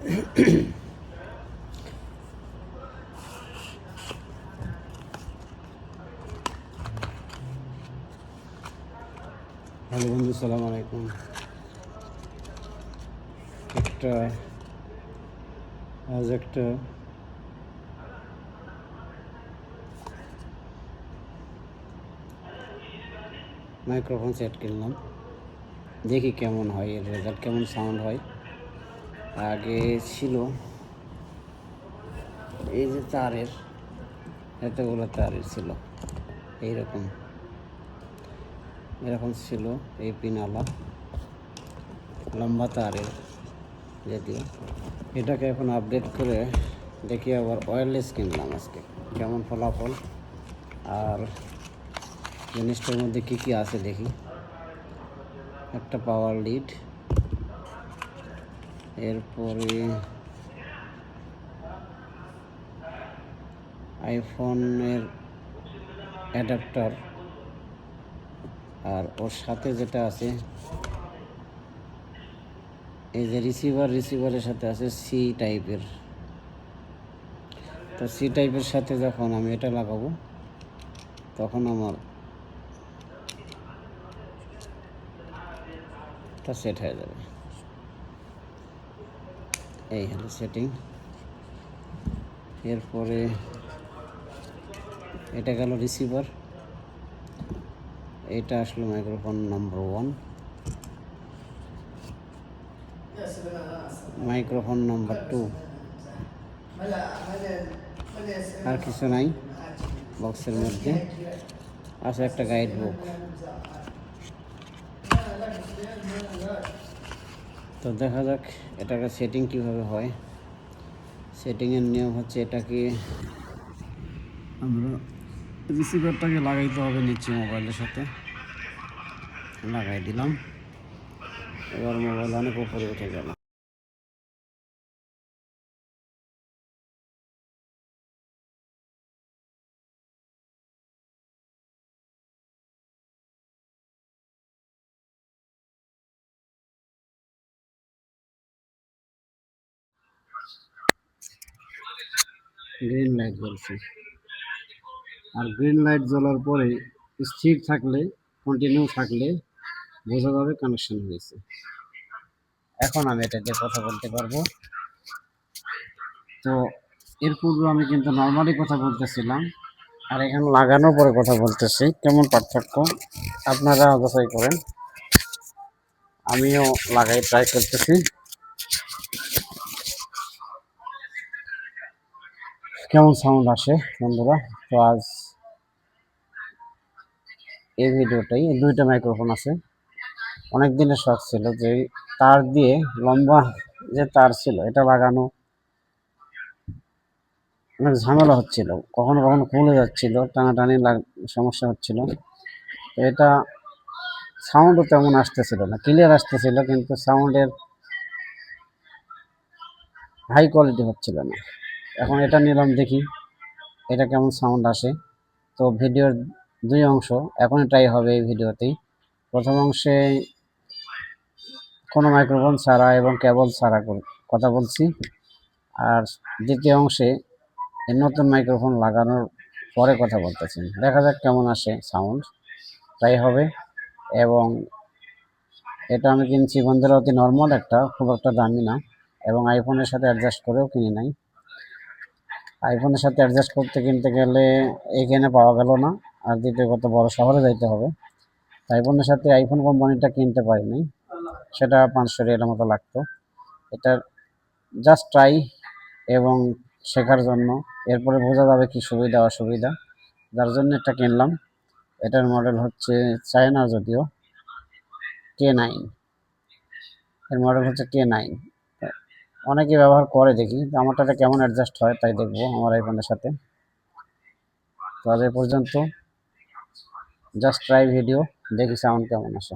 Hello বন্ধু, সালাম আলাইকুম। আজ একটা মাইক্রোফোন সেট কিনলাম, দেখি কেমন হয়, এর রেজাল্ট কেমন সাউন্ড হয়। আগে ছিল এই যে তারের, এতগুলো তারের ছিল, এরকম ছিল, এই পিনালা লম্বা তারের যদিও। এটাকে এখন আপডেট করে দেখি আবার ওয়্যারলেস কিনলাম আজকে, কেমন ফলাফল আর জিনিসটার মধ্যে কী কী আছে দেখি। একটা পাওয়ার লিড, এরপরে আইফোনের অ্যাডাপ্টার, আর ওর সাথে যেটা আছে এই যে রিসিভারের সাথে আছে সি টাইপের। তো সি টাইপের সাথে যখন আমি এটা লাগাবো তখন আমার এটা সেট হয়ে যাবে। এই হলো সেটিং। এরপরে এটা গেল রিসিভার, এটা আসলো মাইক্রোফোন নাম্বার 1, মাইক্রোফোন নাম্বার 2, আর কিছু নাই বক্সের মধ্যে। আছে একটা গাইড বুক। তো দেখা যাক এটাকে সেটিং কিভাবে হয়। সেটিংয়ের নিয়ম হচ্ছে, এটাকে আমরা রিসিভারটাকে লাগাইতে হবে নিচে, মোবাইলের সাথে লাগাই দিলাম। এবার মোবাইল অনেক উপরে উঠে গেল। গ্রিন লাইট জ্বলছে, আর গ্রিন লাইট জ্বলার পরে স্থির থাকলে, কন্টিনিউ থাকলে বোঝা যাবে কানেকশন হয়েছে। এখন আমি এটা দিয়ে কথা বলতে পারবো। তো এর পূর্বে আমি কিন্তু নর্মালি কথা বলতেছিলাম, আর এখানে লাগানোর পরে কথা বলতেছি, কেমন পার্থক্য আপনারা যাচাই করেন। আমিও লাগাই ট্রাই করতেছি কেমন সাউন্ড আসে বন্ধুরা। তো আজ এই ভিডিওটাই, দুইটা মাইক্রোফোন আছে। অনেক দিনের শখ ছিল যে তার দিয়ে, লম্বা যে তার ছিল এটা লাগানো, অনেক ঝামেলা হচ্ছিল, কখনো কখনো খুলে যাচ্ছিল, টানাটানি সমস্যা হচ্ছিল। তো এটা সাউন্ডও তেমন আসতেছিল না, ক্লিয়ার আসতেছিল কিন্তু সাউন্ডের হাই কোয়ালিটি হচ্ছিল না। এখন এটা নিলাম, দেখি এটা কেমন সাউন্ড আসে। তো ভিডিওর দুই অংশ এখনই ট্রাই হবে এই ভিডিওতেই। প্রথম অংশে কোনো মাইক্রোফোন ছাড়া এবং কেবল ছাড়া কথা বলছি, আর দ্বিতীয় অংশে এই নতুন মাইক্রোফোন লাগানোর পরে কথা বলতেছি। দেখা যাক কেমন আসে সাউন্ড, তাই হবে। এবং এটা আমি কিনছি বন্ধুরা অতি নর্মাল একটা, খুব একটা দামি না, এবং আইফোনের সাথে অ্যাডজাস্ট করেও কিনি নাই। আইফোনের সাথে অ্যাডজাস্ট করতে কিনতে গেলে এইখানে পাওয়া গেল না, আর দ্বিতীয় কত বড় শহরে যাইতে হবে। আইফোনের সাথে আইফোন কোম্পানিটা কিনতে পারিনি, সেটা 500 রিয়ালের মতো লাগতো। এটা জাস্ট ট্রাই এবং শেখার জন্য, এরপরে বোঝা যাবে কি সুবিধা অসুবিধা, যার জন্য এটা কিনলাম। এটার মডেল হচ্ছে চায়না, যদিও K9, এর মডেল হচ্ছে K9। অনেকে ব্যবহার করে, দেখি আমারটাতে কেমন অ্যাডজাস্ট হয় তাই দেখবো আমার আইফোনের সাথে। তো আজ এ পর্যন্ত, জাস্ট ট্রাই ভিডিও, দেখি সাউন্ড কেমন আসে।